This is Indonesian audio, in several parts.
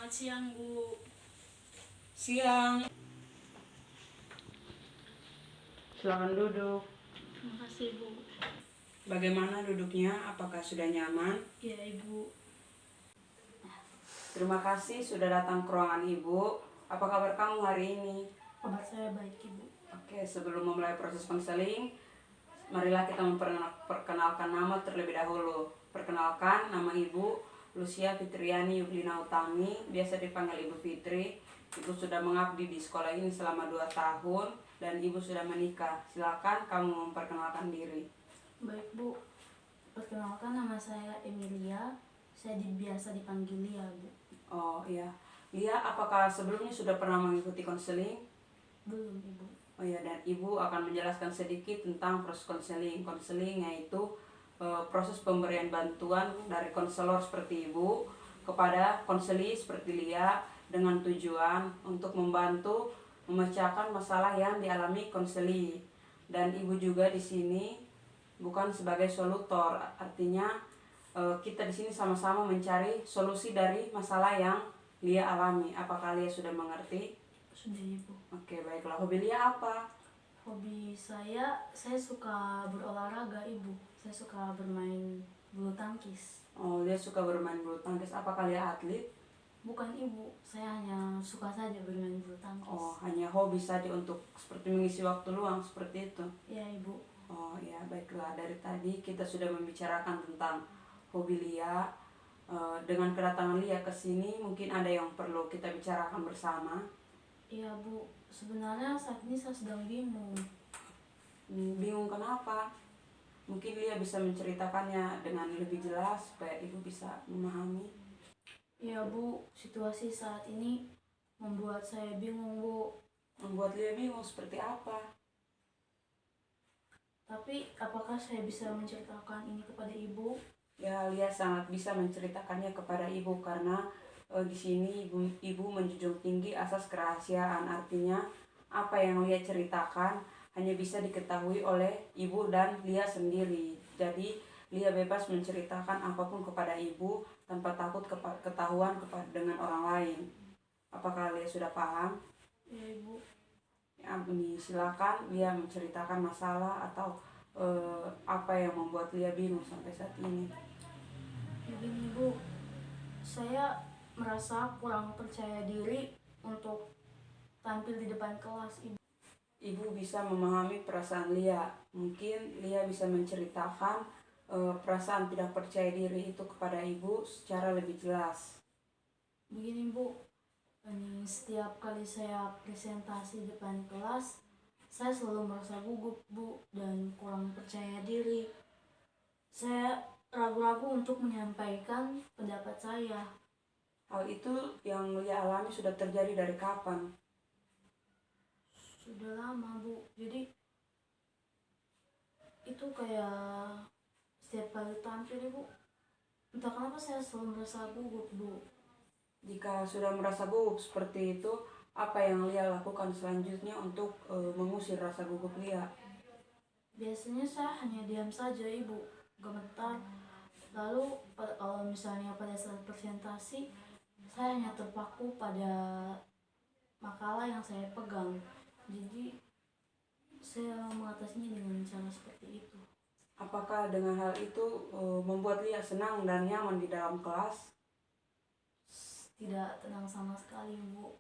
Selamat siang, Bu. Siang. Silakan duduk. Terima kasih, Bu. Bagaimana duduknya? Apakah sudah nyaman? Ya, Ibu. Terima kasih sudah datang ke ruangan Ibu. Apa kabar kamu hari ini? Kabar saya baik, Ibu. Oke, sebelum memulai proses konseling, marilah kita memperkenalkan nama terlebih dahulu. Perkenalkan, nama Ibu Lucia Fitriani Yudlina Utami, biasa dipanggil Ibu Fitri. Ibu sudah mengabdi di sekolah ini selama 2 tahun dan Ibu sudah menikah. Silakan kamu memperkenalkan diri. Baik, Bu. Perkenalkan, nama saya Emilia. Saya biasa dipanggil Lia, Bu. Oh iya, Lia, apakah sebelumnya sudah pernah mengikuti konseling? Belum, Ibu. Oh iya, dan Ibu akan menjelaskan sedikit tentang proses konseling. Konseling yaitu proses pemberian bantuan dari konselor seperti Ibu kepada konseli seperti Lia dengan tujuan untuk membantu memecahkan masalah yang dialami konseli. Dan Ibu juga di sini bukan sebagai solutor, artinya kita di sini sama-sama mencari solusi dari masalah yang Lia alami. Apakah Lia sudah mengerti? Sudah, Ibu. Oke, baiklah. Hobi Lia apa? Hobi saya suka berolahraga, Ibu. Saya suka bermain bulu tangkis. Oh, Lia suka bermain bulu tangkis. Apakah Lia atlet? Bukan, Ibu. Saya hanya suka saja bermain bulu tangkis. Oh, hanya hobi saja untuk seperti mengisi waktu luang seperti itu. Ya, Ibu. Oh ya, baiklah. Dari tadi kita sudah membicarakan tentang hobi Lia. Dengan kedatangan Lia ke sini, mungkin ada yang perlu kita bicarakan bersama. Iya, Bu. Sebenarnya saat ini saya sedang bingung. Bingung kenapa? Mungkin Lia bisa menceritakannya dengan lebih jelas supaya Ibu bisa memahami. Iya, Bu. Situasi saat ini membuat saya bingung, Bu. Membuat Lia bingung seperti apa? Tapi apakah saya bisa menceritakan ini kepada Ibu? Ya, Lia sangat bisa menceritakannya kepada Ibu karena di sini Ibu menjunjung tinggi asas kerahasiaan. Artinya apa yang Lia ceritakan hanya bisa diketahui oleh Ibu dan Lia sendiri. Jadi Lia bebas menceritakan apapun kepada Ibu tanpa takut ketahuan dengan orang lain. Apakah Lia sudah paham? Ya, Ibu. Ya, ini silakan Lia menceritakan masalah atau apa yang membuat Lia bingung sampai saat ini. Begini, Bu. Saya merasa kurang percaya diri untuk tampil di depan kelas, Ibu. Ibu bisa memahami perasaan Lia. Mungkin Lia bisa menceritakan perasaan tidak percaya diri itu kepada Ibu secara lebih jelas. Begini, Bu. Ini setiap kali saya presentasi di depan kelas, saya selalu merasa gugup, Bu, dan kurang percaya diri. Saya ragu-ragu untuk menyampaikan pendapat saya. Hal itu yang Lia alami sudah terjadi dari kapan? Sudah lama, Bu. Jadi itu kayak setiap kali tampil, Bu, entah kenapa saya selalu merasa gugup, Bu. Jika sudah merasa gugup seperti itu, apa yang Lia lakukan selanjutnya untuk mengusir rasa gugup Lia? Biasanya saya hanya diam saja, Ibu, gemetar. Lalu kalau misalnya pada saat presentasi, saya hanya terpaku pada makalah yang saya pegang. Jadi saya mengatasinya dengan cara seperti itu. Apakah dengan hal itu membuat Lia senang dan nyaman di dalam kelas? Tidak tenang sama sekali, Bu.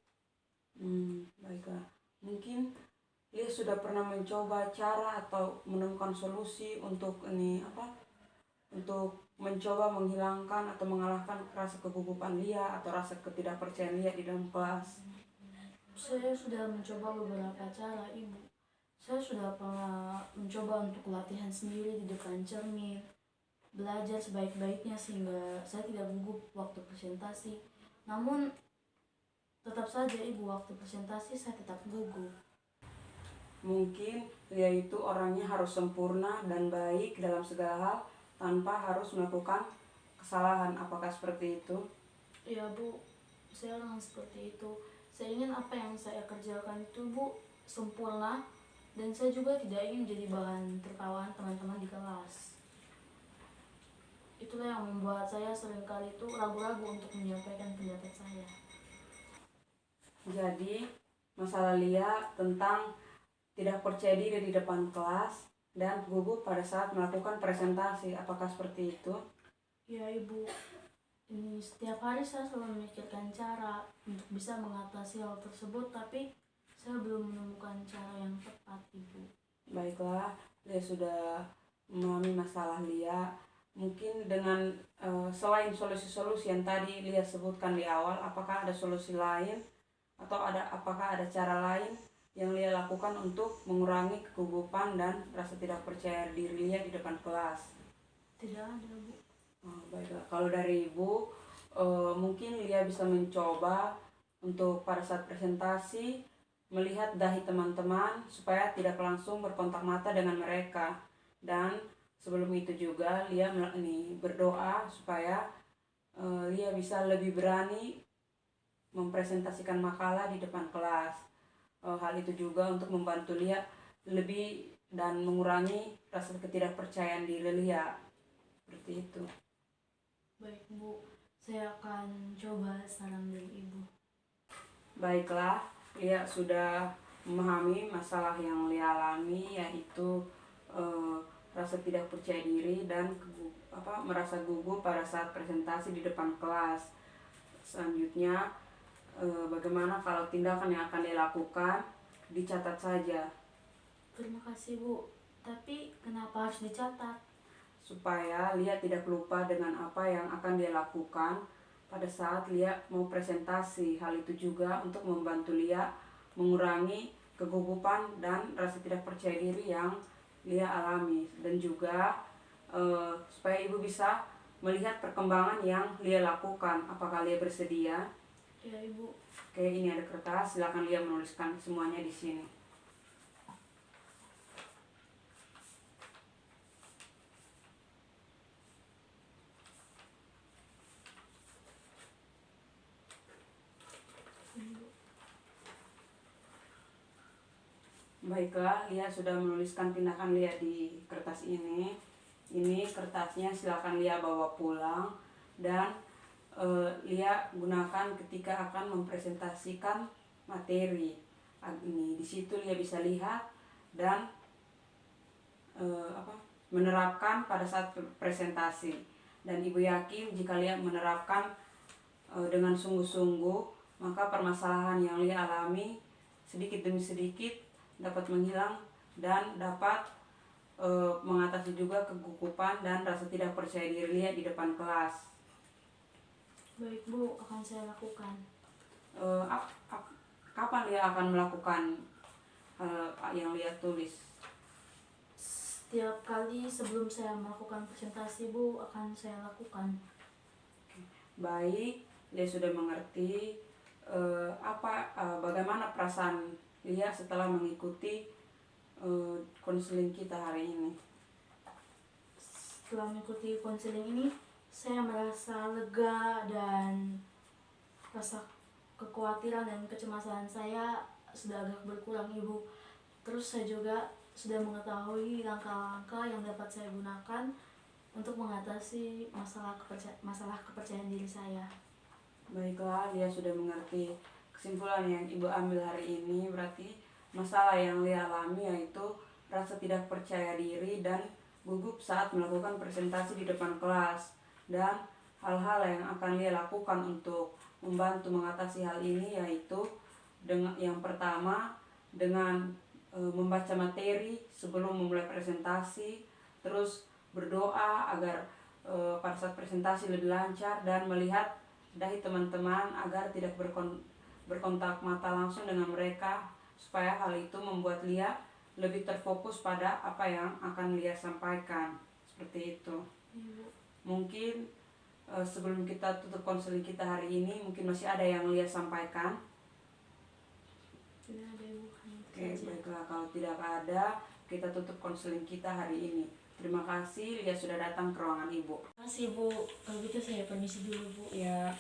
Baiklah. Mungkin Lia sudah pernah mencoba cara atau menemukan solusi untuk untuk mencoba menghilangkan atau mengalahkan rasa kegugupan Lia atau rasa ketidakpercayaan Lia di dalam kelas. Saya sudah mencoba beberapa cara, Ibu. Saya sudah pernah mencoba untuk latihan sendiri di depan cermin, belajar sebaik-baiknya sehingga saya tidak gugup waktu presentasi. Namun tetap saja, Ibu, waktu presentasi saya tetap gugup. Mungkin Lia itu orangnya harus sempurna dan baik dalam segala hal tanpa harus melakukan kesalahan. Apakah seperti itu? Ya, Bu, saya orang seperti itu. Saya ingin apa yang saya kerjakan itu, Bu, sempurna, dan saya juga tidak ingin menjadi bahan tertawaan teman-teman di kelas. Itulah yang membuat saya seringkali itu ragu-ragu untuk menyampaikan pendapat saya. Jadi masalah Lia tentang tidak percaya diri di depan kelas dan gugup pada saat melakukan presentasi. Apakah seperti itu? Ya Ibu, ini setiap hari saya selalu memikirkan cara untuk bisa mengatasi hal tersebut, tapi saya belum menemukan cara yang tepat Ibu. Baiklah, Lia sudah memahami masalah Lia. Mungkin dengan selain solusi-solusi yang tadi Lia sebutkan di awal, apakah ada solusi lain atau apakah ada cara lain yang Lia lakukan untuk mengurangi kegugupan dan rasa tidak percaya diri Lia di depan kelas? Tidak ada Bu. Oh, baiklah, kalau dari Ibu mungkin Lia bisa mencoba untuk pada saat presentasi melihat dahi teman-teman supaya tidak langsung berkontak mata dengan mereka, dan sebelum itu juga Lia berdoa supaya Lia bisa lebih berani mempresentasikan makalah di depan kelas. Hal itu juga untuk membantu Lia lebih dan mengurangi rasa ketidakpercayaan diri Lia. Seperti itu. Baik Bu, saya akan coba saran dari Ibu. Baiklah, Lia sudah memahami masalah yang Lia alami, yaitu rasa tidak percaya diri dan merasa gugup pada saat presentasi di depan kelas. Selanjutnya, bagaimana kalau tindakan yang akan Lia lakukan? Dicatat saja. Terima kasih Bu, tapi kenapa harus dicatat? Supaya Lia tidak lupa dengan apa yang akan dia lakukan pada saat Lia mau presentasi. Hal itu juga untuk membantu Lia mengurangi kegugupan dan rasa tidak percaya diri yang Lia alami, dan juga supaya Ibu bisa melihat perkembangan yang Lia lakukan. Apakah Lia bersedia? Ya Ibu. Oke, ini ada kertas, silakan Lia menuliskan semuanya di sini. Baiklah, Lia sudah menuliskan tindakan Lia di kertas ini. Ini kertasnya silakan Lia bawa pulang dan Lia gunakan ketika akan mempresentasikan materi. Ini di situ Lia bisa lihat dan menerapkan pada saat presentasi. Dan Ibu yakin jika Lia menerapkan dengan sungguh-sungguh, maka permasalahan yang Lia alami sedikit demi sedikit dapat menghilang dan dapat mengatasi juga kegugupan dan rasa tidak percaya diri Lia di depan kelas. Baik Bu, akan saya lakukan. Kapan Lia akan melakukan yang Lia tulis? Setiap kali sebelum saya melakukan presentasi Bu, akan saya lakukan. Baik, Lia sudah mengerti bagaimana perasaan Lia setelah mengikuti konseling kita hari ini. Setelah mengikuti konseling ini, saya merasa lega dan rasa kekhawatiran dan kecemasan saya sudah agak berkurang Ibu. Terus saya juga sudah mengetahui langkah-langkah yang dapat saya gunakan untuk mengatasi masalah kepercayaan diri saya. Baiklah, Lia sudah mengerti. Kesimpulan yang Ibu ambil hari ini berarti masalah yang Lia alami yaitu rasa tidak percaya diri dan gugup saat melakukan presentasi di depan kelas, dan hal-hal yang akan Lia lakukan untuk membantu mengatasi hal ini yaitu yang pertama dengan membaca materi sebelum memulai presentasi, terus berdoa agar pada saat presentasi lebih lancar, dan melihat dahi teman-teman agar tidak berkontak mata langsung dengan mereka, supaya hal itu membuat Lia lebih terfokus pada apa yang akan Lia sampaikan. Seperti itu. Mungkin sebelum kita tutup konseling kita hari ini, mungkin masih ada yang Lia sampaikan? Tidak ada Ibu. Oke, baiklah, kalau tidak ada, kita tutup konseling kita hari ini. Terima kasih Lia sudah datang ke ruangan Ibu. Terima kasih Bu. Kalau gitu saya permisi dulu Bu. Ya.